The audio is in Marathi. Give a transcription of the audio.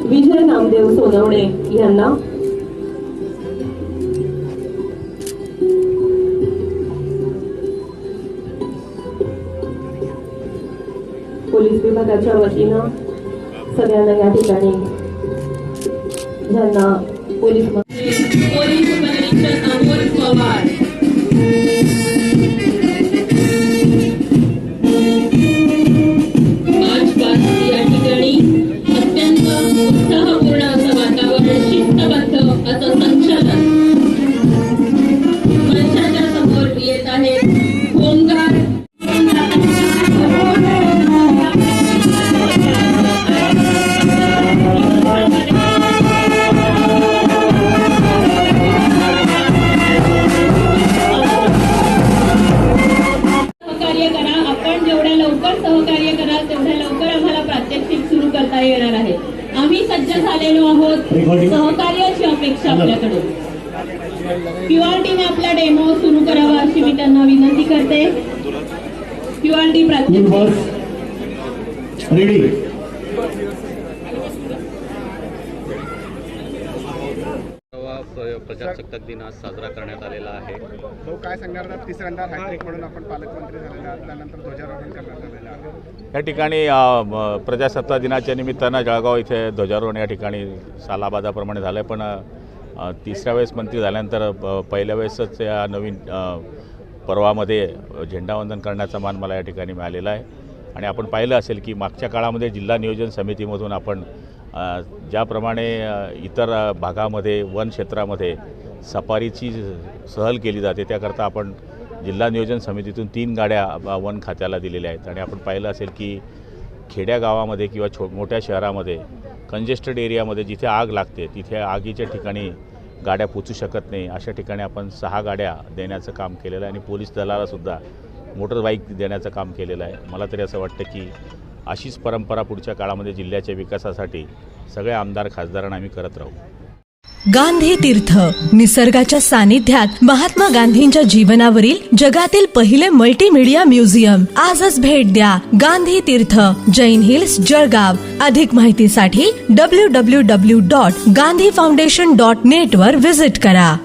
विजय नामदेव सोनवणे यांना पोलीस विभागाच्या वतीनं सगळ्यांना या ठिकाणी ज्यांना पोलीस परीक्षक अमोल पवार या ठिकाणी अत्यंत उत्साहपूर्ण असं वातावरण शिस्तबद्ध असं संचलन मंचाच्या समोर येत आहे. होमगार्ड सहकार्य करा. आपण जेवढ्या लवकर सहकार्य कराल तेवढ्या लवकर आम्हाला प्रात्यक्षिक सुरू करता येणार आहे. आम्ही सज्ज झालेलो आहोत. सहकार्याची अपेक्षा आपल्याकडून. क्यूआरटीने आपला डेमो सुरू करावा अशी मी त्यांना विनंती करते. क्यूआरटी प्रात्यक्षिक प्रजासत्ताक दिन आज साजरा करण्यात आलेला आहे. तो काय सांगणार, तिसऱ्यांदा हॅट्रिक म्हणून आपण पालकमंत्री झालेले आहात, त्यानंतर ध्वजारोहण करण्यात आलेलं आहे. या ठिकाणी प्रजासत्ताक दिनाच्या निमित्तानं जळगाव इथे ध्वजारोहण या ठिकाणी सालाबादाप्रमाणे झालं. पण तिसऱ्या वेळेस मंत्री झाल्यानंतर पहिल्या वेळेसच या नवीन पर्वामध्ये झेंडावंदन करण्याचा मान मला या ठिकाणी मिळालेला आहे. आणि आपण पाहिलं असेल की मागच्या काळामध्ये जिल्हा नियोजन समितीमधून आपण ज्याप्रमाणे इतर भागामध्ये वन क्षेत्रामध्ये सफारीची सहल केली जाते त्याकरता आपण जिल्हा नियोजन समितीतून 3 गाड्या वन खात्याला दिलेल्या आहेत. आणि आपण पाहिलं असेल की खेड्यागावामध्ये किंवा मोठ्या शहरामध्ये कंजेस्टेड एरियामध्ये जिथे आग लागते तिथे आगीच्या ठिकाणी गाड्या पोचू शकत नाही अशा ठिकाणी आपण 6 गाड्या देण्याचं काम केलेलं आहे. आणि पोलीस दलालासुद्धा मोटरबाईक देण्याचं काम केलेलं आहे. मला तरी असं वाटतं की अशीच परंपरा पुढच्या काळामध्ये जिल्ह्याच्या विकासासाठी सगळे आमदार खासदारांना आम्ही करत राहू. गांधी तीर्थ निसर्गाच्या सानिध्यात महात्मा गांधींच्या जीवनावरील जगातील पहिले मल्टीमीडिया म्युझियम. आजच भेट द्या. गांधी तीर्थ, जैन हिल्स, जळगाव. अधिक माहितीसाठी www.gandhifoundation.net वर व्हिजिट करा.